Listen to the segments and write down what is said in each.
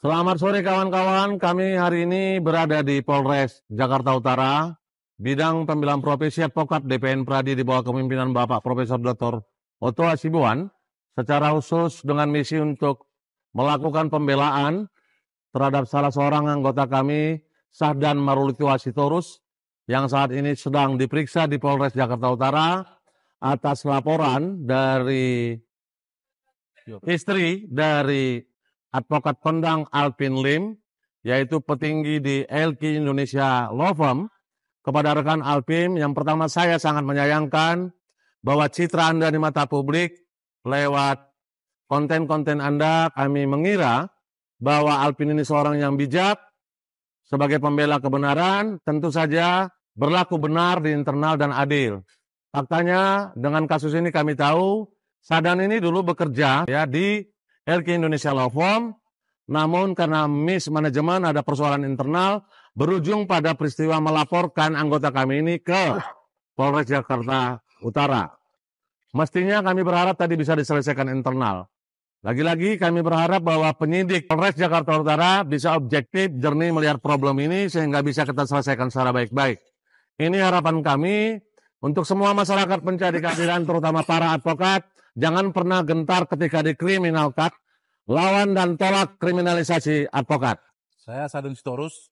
Selamat sore kawan-kawan, kami hari ini berada di Polres Jakarta Utara, bidang pembelaan profesi advokat DPN Pradi di bawah kepemimpinan Bapak Profesor Dr. Otto Hasibuan, secara khusus dengan misi untuk melakukan pembelaan terhadap salah seorang anggota kami, Sahdan Marulito Sitorus, yang saat ini sedang diperiksa di Polres Jakarta Utara atas laporan dari istri dari advokat kondang Alvin Lim, yaitu petinggi di LQ Indonesia Law Firm. Kepada rekan Alvin, yang pertama saya sangat menyayangkan bahwa citra Anda di mata publik lewat konten-konten Anda, kami mengira bahwa Alvin ini seorang yang bijak, sebagai pembela kebenaran, tentu saja berlaku benar di internal dan adil. Faktanya dengan kasus ini kami tahu, Sahdan ini dulu bekerja ya di LQ Indonesia Law Firm, namun karena mismanajemen ada persoalan internal, berujung pada peristiwa melaporkan anggota kami ini ke Polres Jakarta Utara. Mestinya kami berharap tadi bisa diselesaikan internal. Lagi-lagi kami berharap bahwa penyidik Polres Jakarta Utara bisa objektif, jernih melihat problem ini sehingga bisa kita selesaikan secara baik-baik. Ini harapan kami untuk semua masyarakat pencari keadilan, terutama para advokat. Jangan pernah gentar ketika dikriminalkan, lawan dan tolak kriminalisasi advokat. Saya Sahdan Sitorus,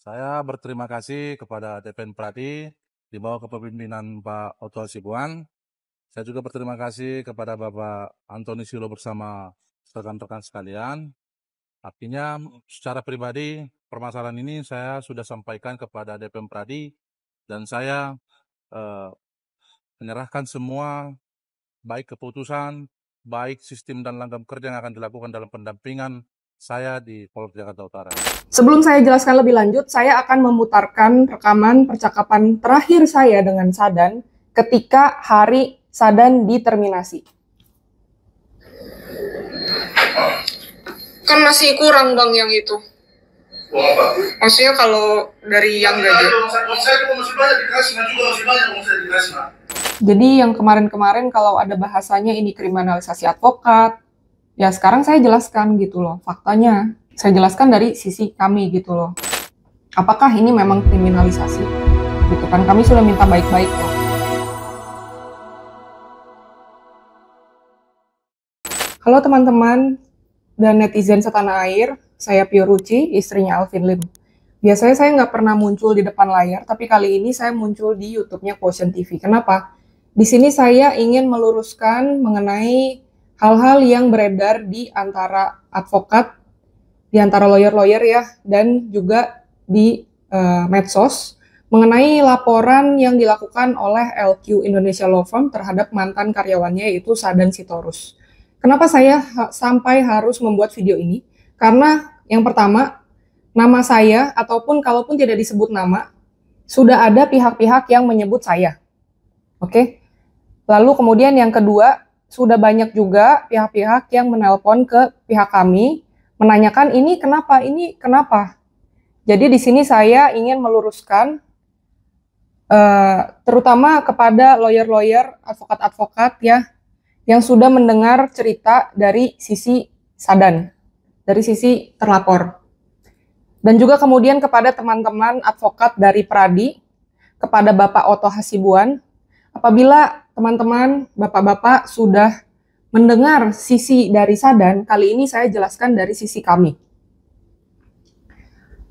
saya berterima kasih kepada DPN Pradi di bawah kepemimpinan Pak Otto Hasibuan. Saya juga berterima kasih kepada Bapak Antoni Silo bersama rekan-rekan sekalian. Artinya secara pribadi permasalahan ini saya sudah sampaikan kepada DPN Pradi dan saya menyerahkan semua baik keputusan, baik sistem dan langgam kerja yang akan dilakukan dalam pendampingan saya di Polres Jakarta Utara. Sebelum saya jelaskan lebih lanjut, saya akan memutarkan rekaman percakapan terakhir saya dengan Sahdan ketika hari Sahdan diterminasi. Kan masih kurang bang yang itu. Maksudnya kalau dari yang gaji. Saya masih banyak dikasih, juga masih banyak saya dikasih. Jadi yang kemarin-kemarin kalau ada bahasanya ini kriminalisasi advokat, ya sekarang saya jelaskan gitu loh, faktanya. Saya jelaskan dari sisi kami gitu loh. Apakah ini memang kriminalisasi? Gitu kan, kami sudah minta baik-baik loh. Halo teman-teman dan netizen setanah air, saya Pio Ruci, istrinya Alvin Lim. Biasanya saya nggak pernah muncul di depan layar, tapi kali ini saya muncul di YouTube-nya Quotient TV. Kenapa? Di sini saya ingin meluruskan mengenai hal-hal yang beredar di antara advokat, di antara lawyer-lawyer ya, dan juga di medsos mengenai laporan yang dilakukan oleh LQ Indonesia Law Firm terhadap mantan karyawannya yaitu Sahdan Sitorus. Kenapa saya sampai harus membuat video ini? Karena yang pertama, nama saya ataupun kalaupun tidak disebut nama, sudah ada pihak-pihak yang menyebut saya. Oke? Lalu kemudian yang kedua, sudah banyak juga pihak-pihak yang menelpon ke pihak kami, menanyakan ini kenapa. Jadi di sini saya ingin meluruskan, terutama kepada lawyer-lawyer, advokat-advokat ya, yang sudah mendengar cerita dari sisi Sahdan, dari sisi terlapor. Dan juga kemudian kepada teman-teman advokat dari Pradi, kepada Bapak Otto Hasibuan, apabila teman-teman, bapak-bapak sudah mendengar sisi dari Sahdan, kali ini saya jelaskan dari sisi kami.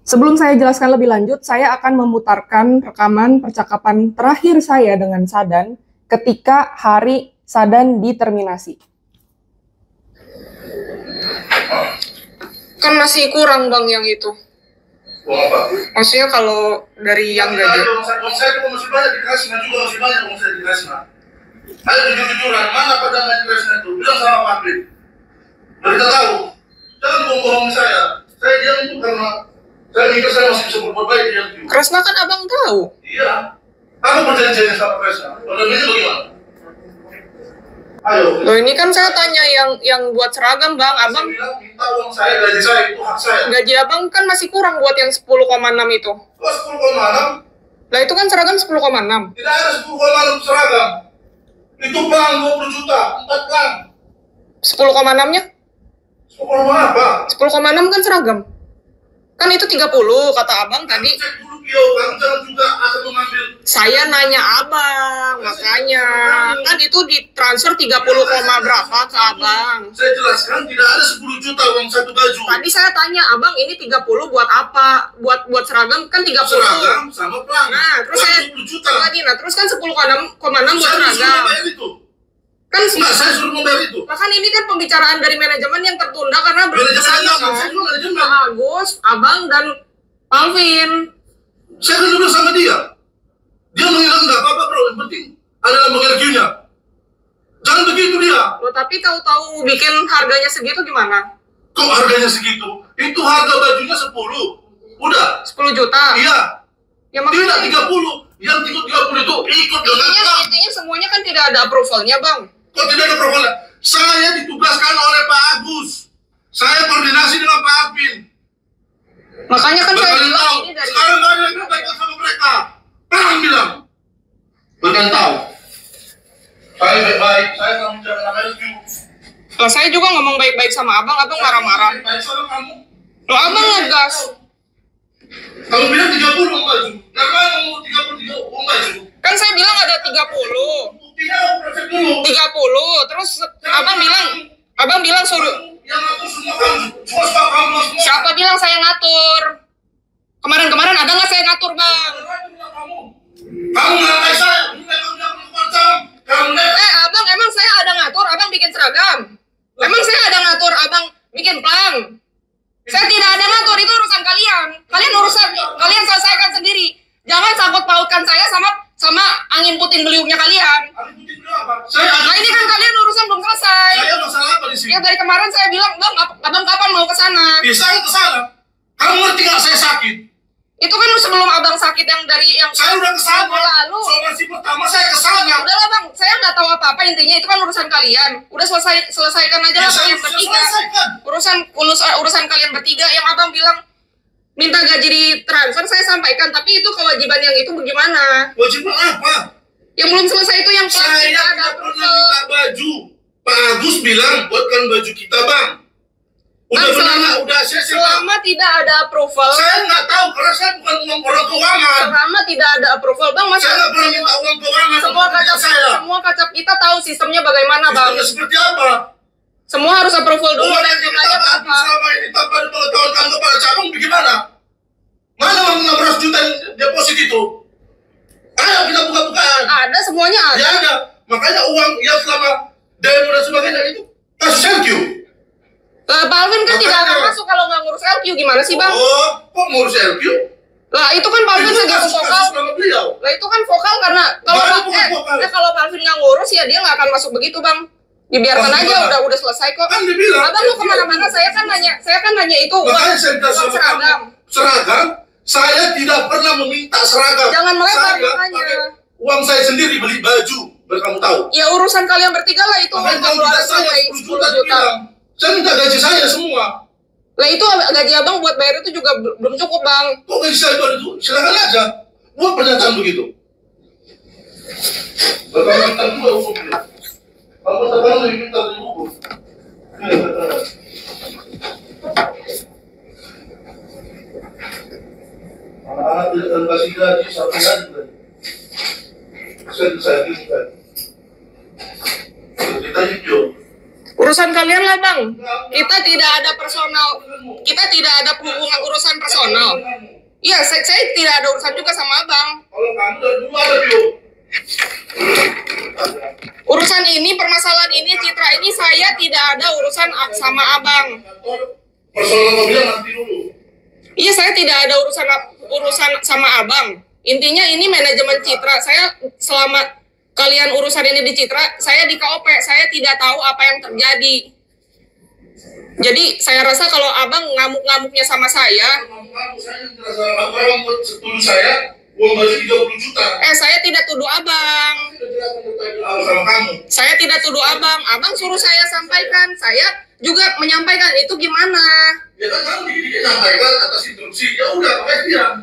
Sebelum saya jelaskan lebih lanjut, saya akan memutarkan rekaman percakapan terakhir saya dengan Sahdan ketika hari Sahdan diterminasi. Kan masih kurang bang yang itu. Maksudnya kalau dari yang gaji. Saya masih banyak dikasih, juga masih banyak saya dikasih. Ayo jujur-jujuran, mana pada majelisnya itu? Bilang sama publik. Biar kita tahu. Jangan bohong saya. Saya diam itu karena saya mikir saya masih bisa berbuat baik diam juga. Kresna kan abang tahu. Iya. Aku berjanji sama Kresna. Kalau ini bagaimana? Ayo. Loh ini kan saya tanya yang buat seragam bang, abang. Saya bilang minta uang saya, gaji saya itu hak saya. Gaji abang kan masih kurang buat yang 10,6 itu. Kok 10,6? Lah itu kan seragam 10,6. Tidak ada 10,6 seragam. Itu pelang 20 juta, 4 pelang. 10,6-nya? apa? 10,6 kan seragam. Kan itu 30 kata abang tadi. Cek dulu Pio, kamu jangan juga akan mengambil. Saya nanya abang, makanya. Kan itu ditransfer 30, berapa ke abang. Saya jelaskan tidak ada 10 juta uang satu baju. Tadi saya tanya, abang ini 30 buat apa? Buat seragam kan 30. Seragam sama pelang. Nah, terus saya 20 juta. nah, terus kan 10,6 buat Saya disuruh seragam. membayar itu. Kan Enggak, saya suruh membayar itu. bahkan ini kan pembicaraan dari manajemen yang tertunda karena belum Manajemen kesana apa? kan. Saya juga manajemen. Pak Agus, abang dan Alvin. Saya kan duduk sama dia. Dia mengilang nggak apa-apa bro. Yang penting adalah mengerjakannya. Jangan begitu dia. Loh, tapi tahu-tahu bikin harganya segitu gimana? Kok harganya segitu? Itu harga bajunya 10. Udah. 10 juta. Iya. Ya Tidak makanya 30. Yang 30 itu ikut dengan bank. intinya semuanya kan tidak ada approvalnya, Bang. Kok tidak ada problem? Saya ditugaskan oleh Pak Agus. Saya koordinasi dengan Pak Alvin. Makanya kan saya Berkali bilang tahu. ini dari Sekarang nggak ada yang berkaitan sama mereka. Perang bilang. Berkali tahu. Saya baik-baik. Saya akan menjaga nama itu. Lah, saya juga ngomong baik-baik sama abang marah-marah. Baik sama kamu. Loh, abang ngegas. Kamu bilang 30 uang baju. Kenapa kamu 33 uang baju? Kan saya bilang ada 30. Buktinya aku cek dulu. 30. Terus abang bilang suruh. Yang aku semua kamu. Semua sebab kamu semua. Siapa bilang saya ngatur? Kemarin ada nggak saya ngatur, Bang? Kamu ngatain saya. Kamu jangan macam. Kamu Abang, emang saya ada ngatur abang bikin seragam? Emang saya ada ngatur abang bikin pelang? Saya tidak ada ngatur, itu urusan kalian. Kalian selesaikan sendiri. Jangan sangkut pautkan saya sama angin puting beliungnya kalian. Nah, ini kan kalian urusan belum selesai. Saya masalah apa di sini? Ya dari kemarin saya bilang, Bang, abang kapan mau ke sana? Bisa ke sana. Kamu ngerti nggak saya sakit? Itu kan sebelum abang sakit yang Saya udah ke sana. lalu. Somasi pertama saya ke sana. Udahlah, Bang, saya nggak tahu apa-apa, intinya itu kan urusan kalian. Udah selesaikan aja lah kalian bertiga. Urusan kalian bertiga. Yang abang bilang minta gaji di transfer, saya sampaikan, tapi itu kewajiban yang itu bagaimana? Kewajiban apa? Yang belum selesai itu yang Saya tidak pernah minta baju. Pak Agus bilang buatkan baju kita bang. Udah Bang, benar, udah saya selama tidak ada approval. Saya nggak tahu karena saya bukan orang keuangan. Selama tidak ada approval, Bang, masa Saya nggak pernah minta uang keuangan. semua kacap kita tahu sistemnya bagaimana, Bang. Sistemnya seperti apa? Semua harus approval dulu Uang dan yang ditanya kita apa. habis selama ini tanpa dipengetahuan kepada cabang bagaimana? Mana uang 600 juta deposit itu? Ayo kita buka-bukaan. Ada, semuanya ada. Ya ada. Makanya uang yang selama demo dan sebagainya itu kasus LQ. Lah, Pak Alvin kan Makanya. tidak akan masuk kalau nggak ngurus LQ, gimana sih, Bang? Oh, kok ngurus LQ? Lah, itu kan Pak Alvin Itu segitu kasus vokal. nama beliau. Lah, itu kan vokal karena Bukan vokal. kalau Pak Alvin nggak ngurus ya dia nggak akan masuk begitu, Bang. Dibiarkan Oh, aja, gimana? udah selesai kok. Kan dibilang. Abang mau kemana-mana, saya kan nanya itu Makanya saya bilang uang sama seragam. kamu, seragam, saya tidak pernah meminta seragam. Jangan melebar Saya makanya. pakai uang saya sendiri beli baju, biar kamu tahu. Ya urusan kalian bertiga lah itu. Makanya Bang, kalau tidak keluarin saya sampai 10 juta dibilang, saya minta gaji saya semua. Lah, itu gaji abang buat bayar itu juga belum cukup, Bang. Kok gaji saya itu? Silakan aja. Buat pernyataan begitu. Bapak minta juga hukumnya. Kalau sekarang lebih minta dari hukum. Anak-anak tidak akan kasih gaji sampai hari. Saya bukan. Kita hijau. Urusan kalian lah, Bang. Kita tidak ada personal. Kita tidak ada hubungan urusan personal. Iya, saya tidak ada urusan juga sama abang. Kalau kamu dari dulu ada bio. Urusan ini, permasalahan ini, citra ini saya tidak ada urusan sama abang. Personal mobilnya nanti dulu. Iya, saya tidak ada urusan sama abang. Intinya ini manajemen citra. Saya selama kalian urusan ini di citra, saya di KOP, saya tidak tahu apa yang terjadi. Jadi saya rasa kalau abang ngamuk-ngamuknya sama saya Saya orang setuju saya uang baju 30 juta. saya tidak tuduh abang. Sama kamu. Saya tidak tuduh abang. Abang suruh saya sampaikan. Saya juga menyampaikan itu gimana. Ya kan kamu dikit-dikit sampaikan atas instruksi. Ya udah, pakai diam.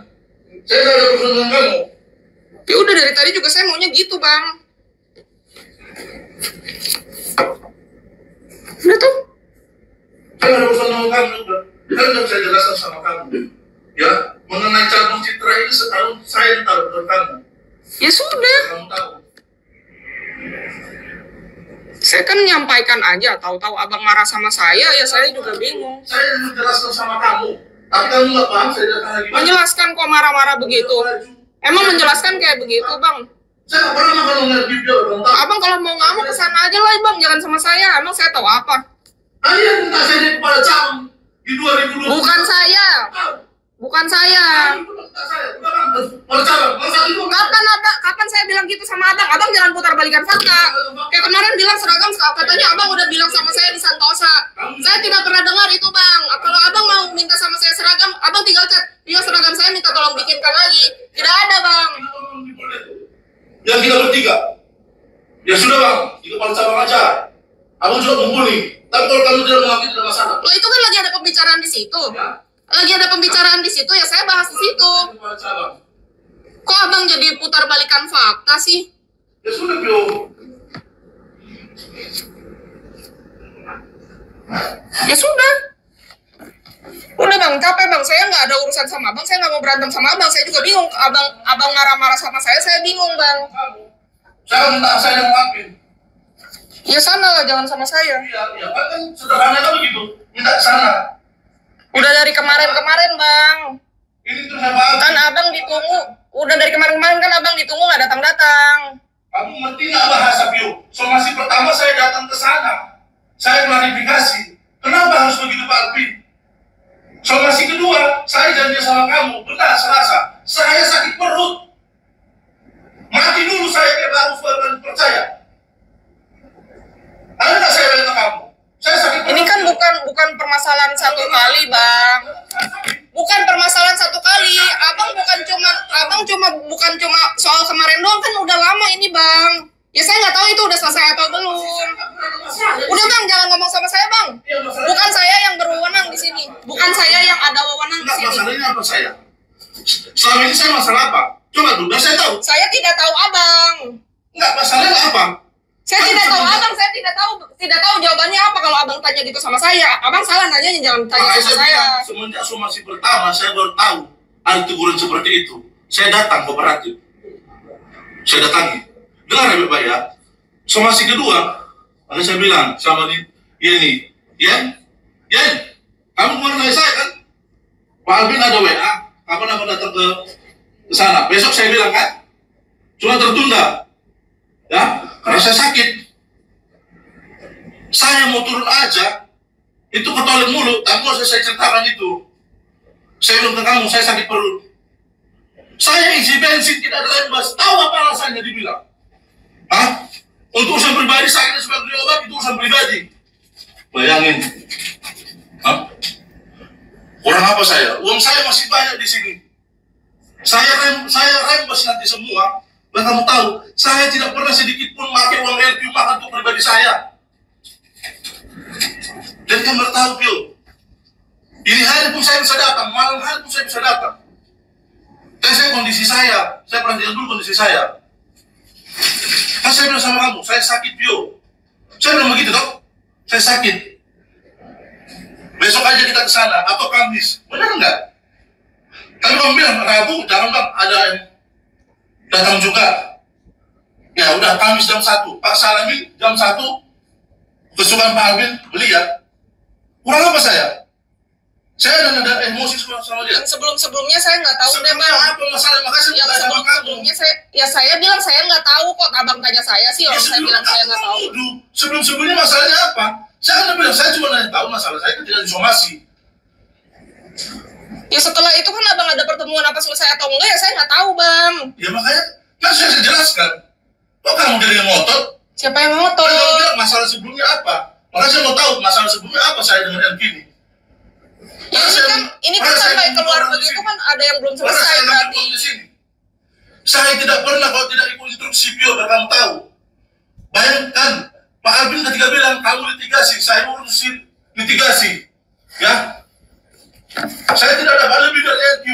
Saya tidak ada urusan dengan kamu. Ya udah, dari tadi juga saya maunya gitu, Bang. Udah tuh. Saya nggak ada urusan sama kamu, udah. Kan udah saya jelaskan sama kamu. Ya, mengenai cara mencitra ini sekarang saya yang tahu, bukan kamu. Ya sudah. Kamu tahu. Saya kan menyampaikan aja, tahu-tahu abang marah sama saya, ya saya juga bingung. Saya yang menjelaskan sama kamu, tapi kamu nggak paham saya datang lagi. Menjelaskan kok marah-marah begitu. Emang menjelaskan kayak begitu, Bang? Saya nggak pernah makan ngeliat video, Bang. Abang kalau mau ngamuk kesana aja lah, Bang. Jangan sama saya. Emang saya tahu apa? Kalian minta saya jadi kepala cabang di 2020. Bukan saya. Bukan saya. Kapan saya bilang gitu sama abang? Abang jangan putar balikan fakta. Kayak kemarin bilang seragam, katanya abang udah bilang sama saya di Santosa. Saya tidak pernah dengar itu, Bang. Kalau abang mau minta sama saya seragam, abang tinggal chat. Iya, seragam saya minta tolong bikinkan lagi. Tidak ada, Bang. Yang kita bertiga. Ya sudah, Bang. Di kepala cabang aja. Abang juga mumpuni. Tapi kalau kamu tidak mengakui, tidak masalah. Loh, itu kan lagi ada pembicaraan di situ. Ya. Lagi ada pembicaraan di situ, ya saya bahas di situ. Kepala cabang. Kok abang jadi putar balikan fakta sih? Ya sudah, Pio. Ya sudah. Udah Bang, capek Bang. Saya nggak ada urusan sama abang. Saya nggak mau berantem sama abang. Saya juga bingung. Abang marah-marah sama saya bingung Bang. Saya minta saya yang maafin. Ya sana lah, jangan sama saya. Iya, kan sederhananya begitu. Minta ke sana. Udah dari kemarin-kemarin Bang. Ini tuh saya maafin. Kan abang ditunggu. Udah dari kemarin-kemarin kan abang ditunggu nggak datang-datang. Kamu ngerti nggak bahasa, Pio? Somasi pertama saya datang ke sana. Saya klarifikasi. Kenapa harus begitu, Pak Alvin? Somasi kedua, saya janji sama kamu. Benar, Selasa. Saya sakit perut. Mati dulu saya kayak baru percaya. Ada nggak saya bilang ke kamu? Saya sakit perut. Ini kan bukan permasalahan satu kali Bang. Bukan permasalahan satu kali. Abang bukan cuma soal kemarin doang, kan udah lama ini Bang. Ya saya nggak tahu itu udah selesai atau belum. Udah Bang, jangan ngomong sama saya Bang. Bukan saya yang berwenang di sini. Bukan saya yang ada wewenang di sini. Masalahnya apa saya? Selama ini saya masalah apa? Coba dulu, saya tahu. Saya tidak tahu Abang. Enggak, masalahnya apa? Saya tidak tahu Abang, saya tidak tahu jawabannya apa kalau Abang tanya gitu sama saya. Abang salah nanya, jangan tanya Makanya sama saya saya. bilang, semenjak somasi pertama saya baru tahu ada teguran seperti itu. Saya datang kooperatif. Saya datangi. Dengar ya Bapak ya. Somasi kedua, ada saya bilang sama ini, Yen, kamu kemarin dari saya kan? Pak Alvin ada WA, kapan aku datang ke sana? Besok saya bilang kan? Cuma tertunda, ya, karena saya sakit. Saya mau turun aja, itu ke toilet mulu, tapi mau saya ceritakan itu. Saya bilang ke kamu, saya sakit perut. Saya isi bensin tidak ada lain bas. Tahu apa alasannya dibilang? Hah? Untuk urusan pribadi sakit sebagai obat itu urusan pribadi. Bayangin. Hah? Kurang apa saya? Uang saya masih banyak di sini. Saya rembes nanti semua. Dan kamu tahu, saya tidak pernah sedikit pun pakai uang LQ makan untuk pribadi saya. Dan kamu tahu, Pio. Ini hari pun saya bisa datang, malam hari pun saya bisa datang. Dan saya kondisi saya perhatikan dulu kondisi saya. Kan saya bilang sama kamu, saya sakit Pio. Saya bilang begitu dok, saya sakit. Besok aja kita ke sana atau Kamis, benar enggak? Tapi kamu bilang Rabu, jangan bang, ada yang datang juga. Ya udah Kamis jam 1, Pak Salamin jam 1, kesukaan Pak Alvin beli ya. Kurang apa saya? Saya ada emosi sama dia. Yang sebelumnya saya nggak tahu deh Bang. Apa masalah? Makasih Yang sebelumnya saya bilang saya nggak tahu kok. Abang tanya saya sih, orang saya bilang saya nggak tahu. Sebelumnya masalahnya apa? Saya kan bilang saya cuma nanya tahu masalah saya ketika disomasi. Ya setelah itu kan abang ada pertemuan apa selesai atau enggak ya saya nggak tahu Bang. Ya makanya kan saya jelaskan. Kok kamu jadi ngotot? Siapa yang ngotot? Kan kamu bilang masalah sebelumnya apa? Makanya saya mau tahu masalah sebelumnya apa saya dengan yang kini. Ya, ini kan sampai keluar begitu kan ada yang belum selesai berarti. Saya tidak pernah kalau tidak ikut instruksi Pio, dan kamu tahu. Bayangkan, Pak Alvin ketika bilang kamu litigasi, saya urusin litigasi. Ya, saya tidak dapat lebih dari LQ.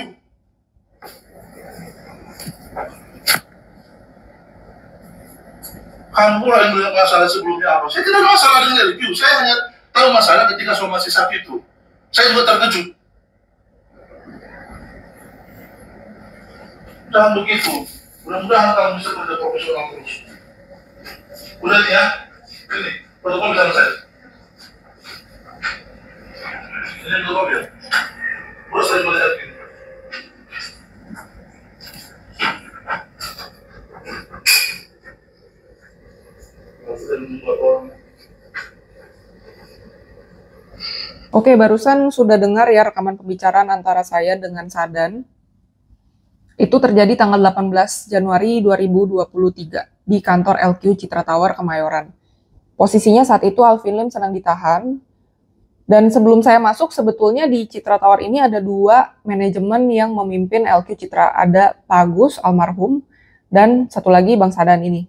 Kamu lah yang melihat masalah sebelumnya apa? Saya tidak ada masalah dengan LQ, saya hanya tahu tahu masalah ketika somasi sapi itu. Saya juga terkejut. Jangan begitu. Mudah-mudahan kamu bisa kerja profesional terus. Udah nih ya. Ini, protokol bilang saya. Ini protokol ya. Udah saya melihat ini. Oke, barusan sudah dengar ya rekaman pembicaraan antara saya dengan Sadan. Itu terjadi tanggal 18 Januari 2023 di kantor LQ Citra Tower Kemayoran. Posisinya saat itu Alvin Lim sedang ditahan. Dan sebelum saya masuk, sebetulnya di Citra Tower ini ada 2 manajemen yang memimpin LQ Citra. Ada Pak Agus, almarhum, dan satu lagi Bang Sadan ini.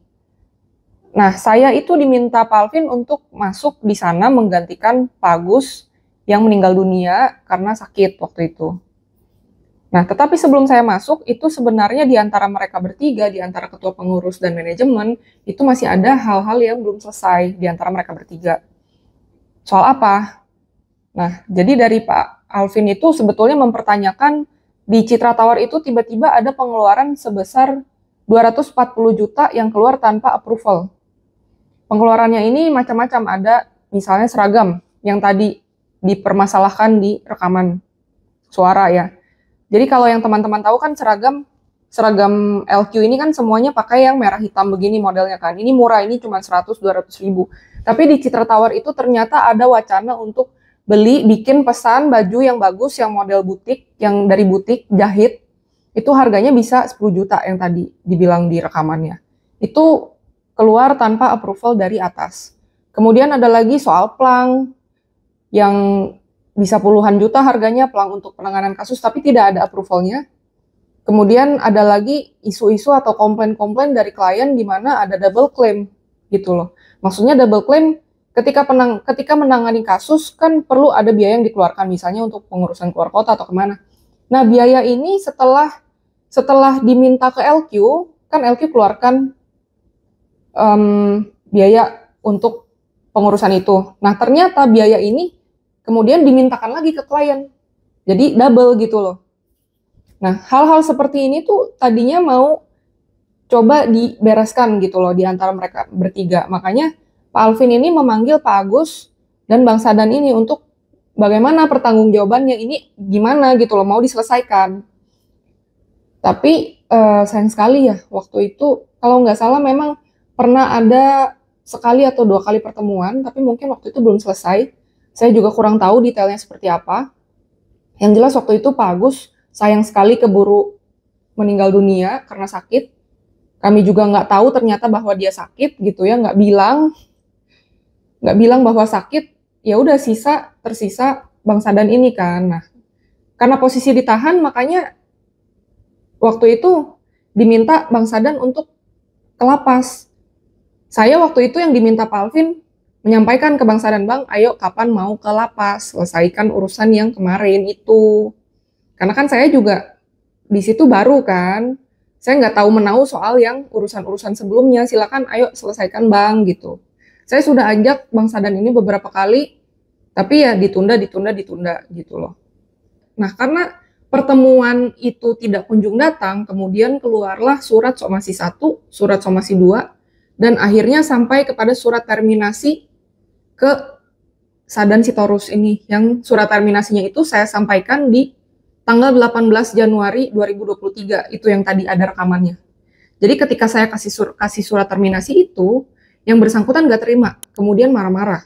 Nah, saya itu diminta Pak Alvin untuk masuk di sana menggantikan Pak Agus yang meninggal dunia karena sakit waktu itu. Nah, tetapi sebelum saya masuk, itu sebenarnya di antara mereka bertiga, di antara ketua pengurus dan manajemen, itu masih ada hal-hal yang belum selesai di antara mereka bertiga. Soal apa? Nah, jadi dari Pak Alvin itu sebetulnya mempertanyakan di Citra Tower itu tiba-tiba ada pengeluaran sebesar 240 juta yang keluar tanpa approval. Pengeluarannya ini macam-macam, ada misalnya seragam yang tadi dipermasalahkan di rekaman suara ya. Jadi kalau yang teman-teman tahu kan seragam LQ ini kan semuanya pakai yang merah hitam begini modelnya kan. Ini murah, ini cuma 100-200 ribu. Tapi di Citra Tower itu ternyata ada wacana untuk bikin pesan baju yang bagus, yang model butik, yang dari butik, jahit. Itu harganya bisa 10 juta yang tadi dibilang di rekamannya. Itu keluar tanpa approval dari atas. Kemudian ada lagi soal plang, yang bisa puluhan juta harganya plang untuk penanganan kasus, tapi tidak ada approvalnya. Kemudian ada lagi isu-isu atau komplain-komplain dari klien di mana ada double claim gitu loh. Maksudnya double claim ketika menangani kasus kan perlu ada biaya yang dikeluarkan, misalnya untuk pengurusan keluar kota atau kemana. Nah, biaya ini setelah diminta ke LQ, kan LQ keluarkan biaya untuk pengurusan itu. Nah, ternyata biaya ini kemudian dimintakan lagi ke klien. Jadi double gitu loh. Nah, hal-hal seperti ini tuh tadinya mau coba dibereskan gitu loh di antara mereka bertiga. Makanya Pak Alvin ini memanggil Pak Agus dan Bang Sadan ini untuk bagaimana pertanggungjawabannya ini gimana gitu loh, mau diselesaikan. Tapi sayang sekali ya, waktu itu kalau nggak salah memang pernah ada sekali atau 2 kali pertemuan, tapi mungkin waktu itu belum selesai. Saya juga kurang tahu detailnya seperti apa. Yang jelas waktu itu Pak Agus sayang sekali keburu meninggal dunia karena sakit. Kami juga nggak tahu ternyata bahwa dia sakit gitu ya, nggak bilang bahwa sakit. Ya udah tersisa Bang Sadan ini kan. Nah, karena posisi ditahan makanya waktu itu diminta Bang Sadan untuk ke lapas. Saya waktu itu yang diminta Pak Alvin menyampaikan ke Bang Sadan, Bang, ayo kapan mau ke lapas, selesaikan urusan yang kemarin itu. Karena kan saya juga di situ baru kan, saya nggak tahu menahu soal yang urusan-urusan sebelumnya, silakan ayo selesaikan Bang, gitu. Saya sudah ajak Bang Sadan ini beberapa kali, tapi ya ditunda gitu loh. Nah, karena pertemuan itu tidak kunjung datang, kemudian keluarlah surat somasi 1, surat somasi 2, dan akhirnya sampai kepada surat terminasi ke Sadan Sitorus ini. Yang surat terminasinya itu saya sampaikan di tanggal 18 Januari 2023, itu yang tadi ada rekamannya. Jadi ketika saya kasih surat terminasi itu, yang bersangkutan nggak terima, kemudian marah-marah,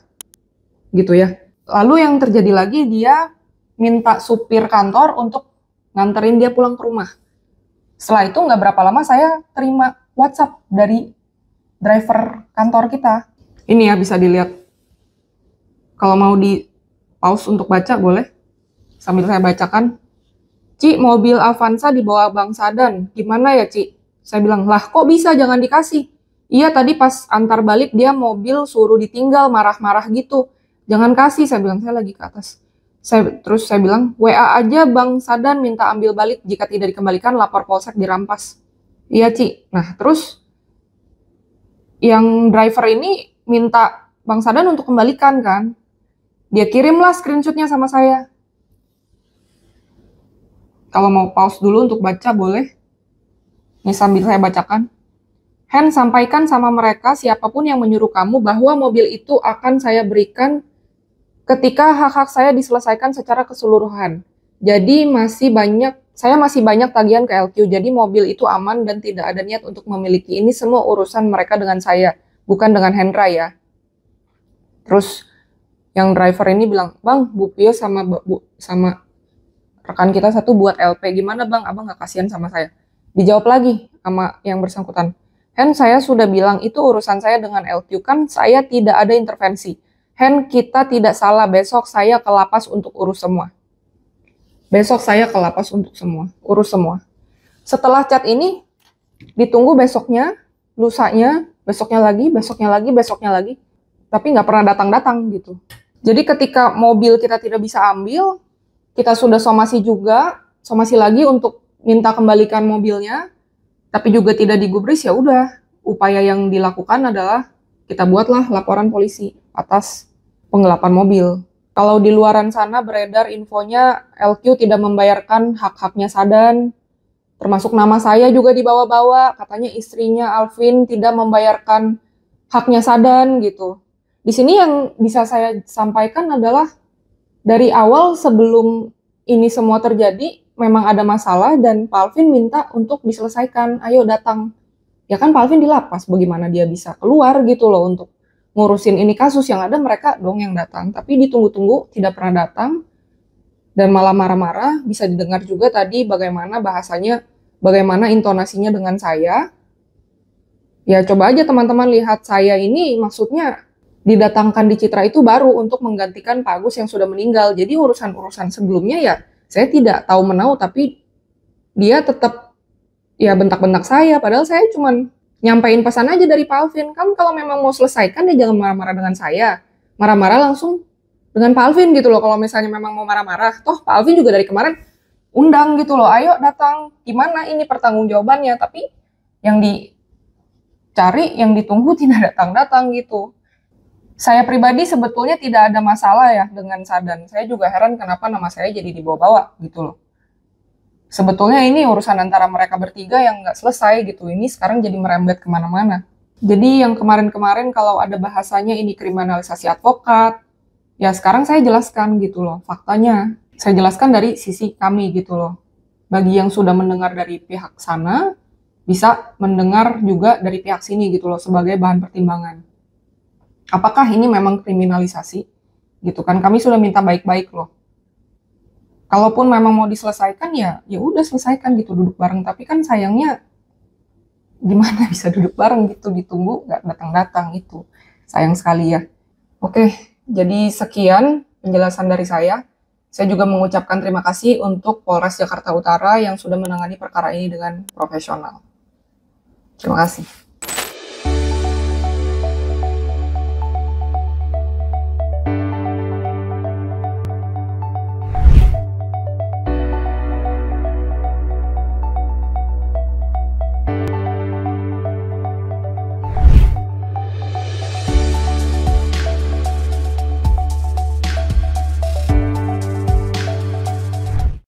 gitu ya. Lalu yang terjadi lagi, dia minta supir kantor untuk nganterin dia pulang ke rumah. Setelah itu nggak berapa lama saya terima WhatsApp dari driver kantor kita. Ini ya bisa dilihat. Kalau mau di pause untuk baca boleh, sambil saya bacakan. Ci, mobil Avanza dibawa Bang Sadan, gimana ya Ci? Saya bilang, lah kok bisa, jangan dikasih. Iya tadi pas antar balik dia mobil suruh ditinggal, marah-marah gitu. Jangan kasih, saya bilang, saya lagi ke atas. Terus saya bilang, WA aja Bang Sadan minta ambil balik, jika tidak dikembalikan lapor polsek dirampas. Iya Ci. Nah terus yang driver ini minta Bang Sadan untuk kembalikan kan. Dia kirimlah screenshotnya sama saya. Kalau mau pause dulu untuk baca boleh. Ini sambil saya bacakan. Hen, sampaikan sama mereka siapapun yang menyuruh kamu bahwa mobil itu akan saya berikan ketika hak-hak saya diselesaikan secara keseluruhan. Jadi saya masih banyak tagihan ke LQ, jadi mobil itu aman dan tidak ada niat untuk memiliki. Ini semua urusan mereka dengan saya, bukan dengan Hendra ya. Terus yang driver ini bilang, Bang, Bu Pio sama rekan kita satu buat LP, gimana Bang? Abang gak kasihan sama saya? Dijawab lagi sama yang bersangkutan. Hen, saya sudah bilang itu urusan saya dengan LQ, kan saya tidak ada intervensi. Hen, kita tidak salah, besok saya ke lapas untuk urus semua. Besok saya ke lapas untuk urus semua. Setelah chat ini, ditunggu besoknya, lusanya, besoknya lagi, tapi nggak pernah datang-datang gitu. Jadi ketika mobil kita tidak bisa ambil, kita sudah somasi lagi untuk minta kembalikan mobilnya, tapi juga tidak digubris, ya udah. Upaya yang dilakukan adalah kita buatlah laporan polisi atas penggelapan mobil. Kalau di luaran sana beredar infonya LQ tidak membayarkan hak-haknya Sadan, termasuk nama saya juga dibawa-bawa, katanya istrinya Alvin tidak membayarkan haknya Sadan gitu. Di sini yang bisa saya sampaikan adalah dari awal sebelum ini semua terjadi, memang ada masalah dan Pak Alvin minta untuk diselesaikan, ayo datang. Ya kan Pak Alvin di lapas, bagaimana dia bisa keluar gitu loh untuk ngurusin ini kasus, yang ada mereka dong yang datang. Tapi ditunggu-tunggu, tidak pernah datang, dan malah marah-marah. Bisa didengar juga tadi bagaimana bahasanya, bagaimana intonasinya dengan saya. Ya coba aja teman-teman lihat saya ini, maksudnya didatangkan di Citra itu baru untuk menggantikan Pak Agus yang sudah meninggal. Jadi urusan-urusan sebelumnya ya saya tidak tahu menau, tapi dia tetap ya bentak-bentak saya. Padahal saya cuman nyampein pesan aja dari Pak Alvin. Kan kalau memang mau selesaikan ya jangan marah-marah dengan saya. Marah-marah langsung dengan Pak Alvin gitu loh. Kalau misalnya memang mau marah-marah. Toh Pak Alvin juga dari kemarin undang gitu loh. Ayo datang. Gimana ini pertanggungjawabannya. Tapi yang dicari, yang ditunggu tidak datang-datang gitu. Saya pribadi sebetulnya tidak ada masalah ya dengan Sadan. Saya juga heran kenapa nama saya jadi dibawa-bawa gitu loh. Sebetulnya ini urusan antara mereka bertiga yang nggak selesai gitu. Ini sekarang jadi merembet kemana-mana. Jadi yang kemarin-kemarin kalau ada bahasanya ini kriminalisasi advokat, ya sekarang saya jelaskan gitu loh faktanya. Saya jelaskan dari sisi kami gitu loh. Bagi yang sudah mendengar dari pihak sana, bisa mendengar juga dari pihak sini gitu loh sebagai bahan pertimbangan. Apakah ini memang kriminalisasi? Gitu kan, kami sudah minta baik-baik loh. Kalaupun memang mau diselesaikan ya udah selesaikan gitu, duduk bareng. Tapi kan sayangnya gimana bisa duduk bareng gitu, ditunggu nggak datang-datang itu. Sayang sekali ya. Oke, jadi sekian penjelasan dari saya. Saya juga mengucapkan terima kasih untuk Polres Jakarta Utara yang sudah menangani perkara ini dengan profesional. Terima kasih.